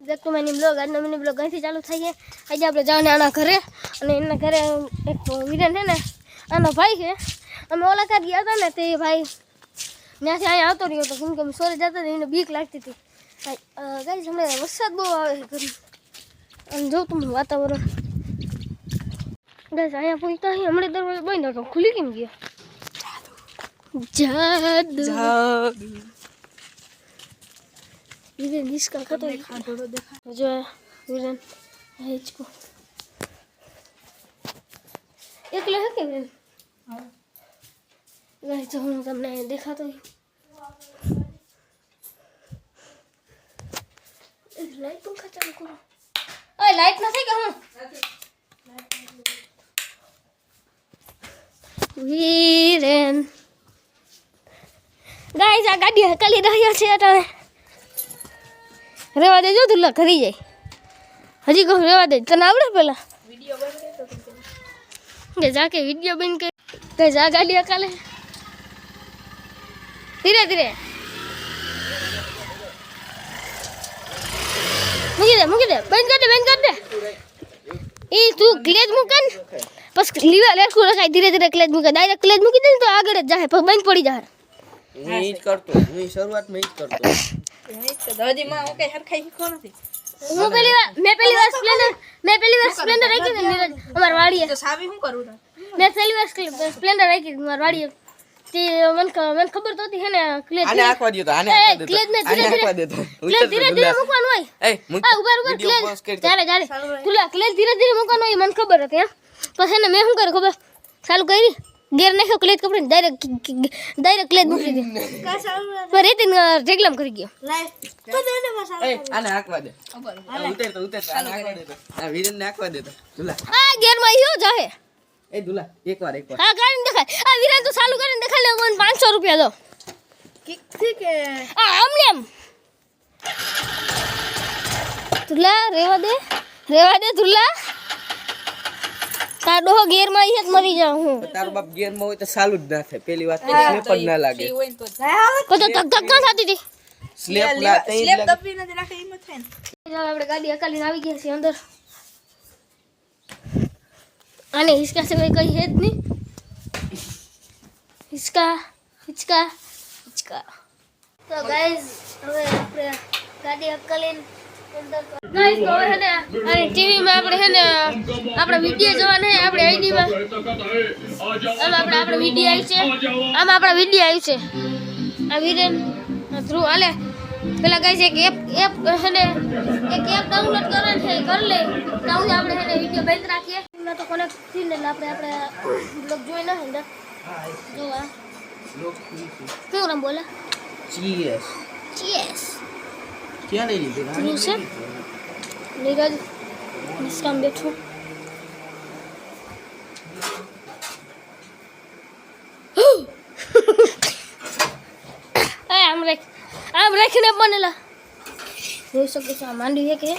દેખ તો mini blog આજનો મિની બ્લોગ અહીંથી ચાલુ થાય છે. આજે આપણે જવાના આના ઘરે અને એના ઘરે એક વિરન છે ને આનો ભાઈ છે. અમે ઓલા કાઢ ગયા હતા ને તે ભાઈ ત્યાંથી અહીંયા આવતો રહ્યો હતો કેમ કે સોરે જતા હતા એને બીક લાગતી હતી. ગાઈસ હમણાં વરસાદ બહુ આવે છે ઘરે અને જો તમે વાતાવરણ ગાઈસ અહીંયા પહોંચતા અહીં હમણાં દરવાજો બંધ હતો ખુલી કેમ ગયો? જાદુ વિરન इसका खातो देखा जो विरन है इसको एकला है क्या विरन? हाँ गाइस तो हम तुमने देखा तो लाइट पंखा चालू करो. ओए लाइट નથી કે હું વિરન ગાઈસ આ ગાડી હકાલી રહ્યા છે અટાણે રેવા દેજો તુલા કરી જાય હજી કહું રેવા દે તને આવડે પેલા વિડિયો બંધ કરી કે જાકે વિડિયો બંધ કરી કે જા ગાડી અકાલે ધીરે ધીરે મૂકી દે બંધ કર દે એ તું ક્લેજ મૂકન બસ લીવા લેખું રખાય ધીરે ધીરે ક્લેજ મૂકે ડાયરેક્ટ ક્લેજ મૂકી દે ને તો આગળ જ જાય પણ બંધ પડી જાય. હું ઈ જ કરતો હું શરૂઆતમાં ઈ જ કરતો દાદી માં ઓકે હરખાઈ શીખો નથી. હું મેં પેલી વાર સ્પ્લેન્ડર રાખી હતી નીરજ અમાર વાડીએ તો સાવી હું કરું મેં પેલી વાર સ્પ્લેન્ડર રાખી હતી અમાર વાડીએ તે મને ખબર તો હતી હે ને ક્લેજ આને આખવા દયો તો આને આખવા દે ક્લેજ ને ધીરે ધીરે મૂકવાનું હોય. એ ઉભર ક્લેજ ચાલે તુલા ક્લેજ ધીરે ધીરે મૂકવાનું હોય મને ખબર હતી એમ પછી ને મેં શું કર્યું ખબર ચાલુ કરી ગેર નાખ્યો ક્લેજ કપડીને ડાયરેક્ટ ક્લેજ મૂકી દીધી પર રેતી રેગલામ કરી ગયો. એ આને આખવા દે ઉતર આને આખવા દે આ વિરન ને આખવા દે દુલા આ ગેર માં યો જાહે એ દુલા એકવાર હા કરીને દેખાય આ વિરન તો ચાલુ કરીને દેખાય લે મને 500 રૂપિયા દો કિક થી કે આ આમને એમ તુલા રેવા દે તુલા તારો ગેર માં ઈ જ મરી જાઉં હું તારો બાપ ગેર માં હોય તો ચાલુ જ ના થાય પેલી વાત તો સ્લેપ જ ના લાગે તો ધક ધક થતી હતી સ્લેપ દબી નથી રાખે ઈ મત થાય ને આપણે ગાડી અકાલીને આવી ગયા છે અંદર આને હિસકા સિવાય કઈ હે જ નહીં હિચકા તો ગાઈઝ હવે આપણે ગાડી અકાલીને ગાઈઝ તો હવે હે ને અને ટીવી માં આપણે હે ને આપણા વિડિયો જોવાના હે આપણે આઈડી માં આમાં આપણે વિડિયો આવી છે આમાં આપણા વિડિયો આવી છે આ વિરન થ્રુ હાલે પેલા ગાઈઝ એક એપ હે ને એક એપ ડાઉનલોડ કરવાની છે કર લે તો આપણે હે ને વિડિયો બંધ રાખીએ ના તો કનેક્ટ થી ને આપણે બ્લોગ જોઈ ના હે જો આ શું નામ બોલા ચીયસ ક્યાં લઈ લીધી નું છે નીરજ નિષ્કામ બેઠું આમ રાખીને બનેલા જોઈ શકો છો આ માંડવી છે કે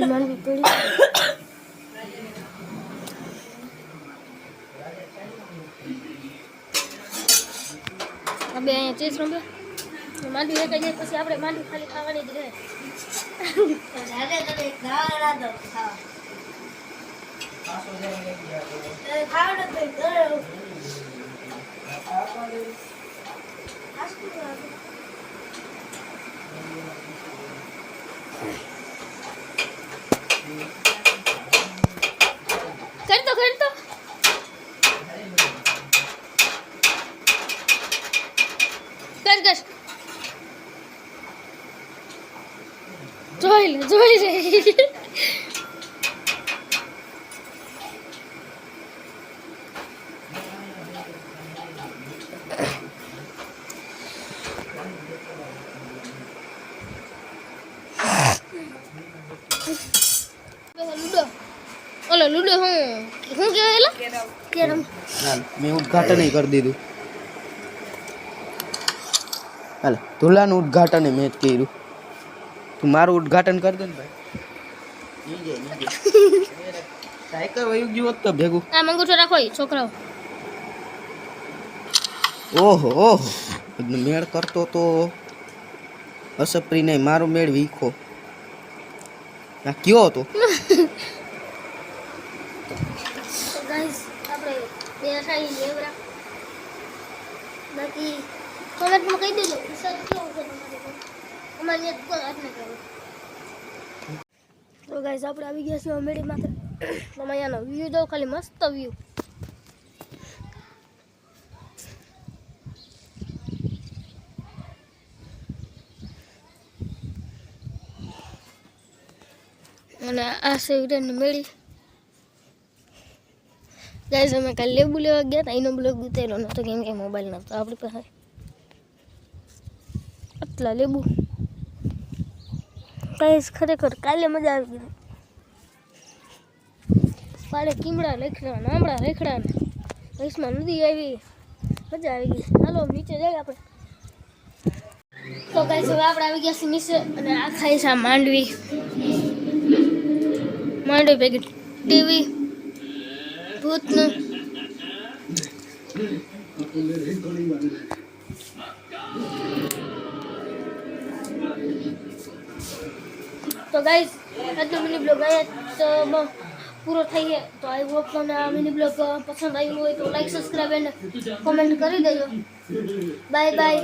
માંડવી પડી બે અહીંયા ચેસ રમે માંડવી એક જાય પછી આપણે માંડવી ખાલી ખાવાની જ રહે કરતો જોઈ લે લૂડો હું કહેવાય કેરમ મેં ઉદ્ઘાટન કરી દીધું હાલ ધુલાનું ઉદ્ઘાટન મેં જ કર્યું તું મારું ઉદ્ઘાટન કરી દે ને ભાઈ સાયકલ વયું ગયું હોત તો ભેગું આ મંગુઠો રાખો છોકરાઓ ઓહો ઓહો મેળ કરતો તો અસપરી નહીં, મારો મેળ વીખો. આ કયો હતો? તો ગાઈસ આપણે બે ખાઈ લેવરા. બાકી કોમેન્ટમાં કહી દેજો વિચાર કેવો છે તમારે. અમારે એક કોલ હાથ ન કરો. તો ગાઈસ આપણે આવી ગયા છીએ મેળી માત્ર. તમે અહીંયાનો વ્યૂ દો, ખાલી મસ્ત વ્યૂ. અને આ છે વીરાની મેળી. ગાઈસ અમે કાલે લેબુ લેવા ગયા હતા, એનો બ્લોગ ઉતાર્યો નહોતો કેમ કે મોબાઈલ નહોતો આપણી પાસે. આટલા લેબુ ગાઈસ ખરેખર કાલે મજા આવી ગઈ. પાડે કીમડા લેખડા નામડા લેખડા ને વૈશમાં નદી આવી, મજા આવી ગઈ. હાલો નીચે જઈએ આપણે. તો ગાઈસ હવે આપણે આવી ગયા છીએ નીચે અને આ ખાઈ છે માંડવી પેકેટ ટીવી ભૂતનું. તો ગાઈસ આજનો મિની બ્લોગ અહીંયા તો પૂરો થઈ છે. તો આઈ હોપ તમને આ મિની બ્લોગ પસંદ આવ્યું હોય તો લાઈક સબસ્ક્રાઈબ અને કોમેન્ટ કરી દેજો. Bye bye.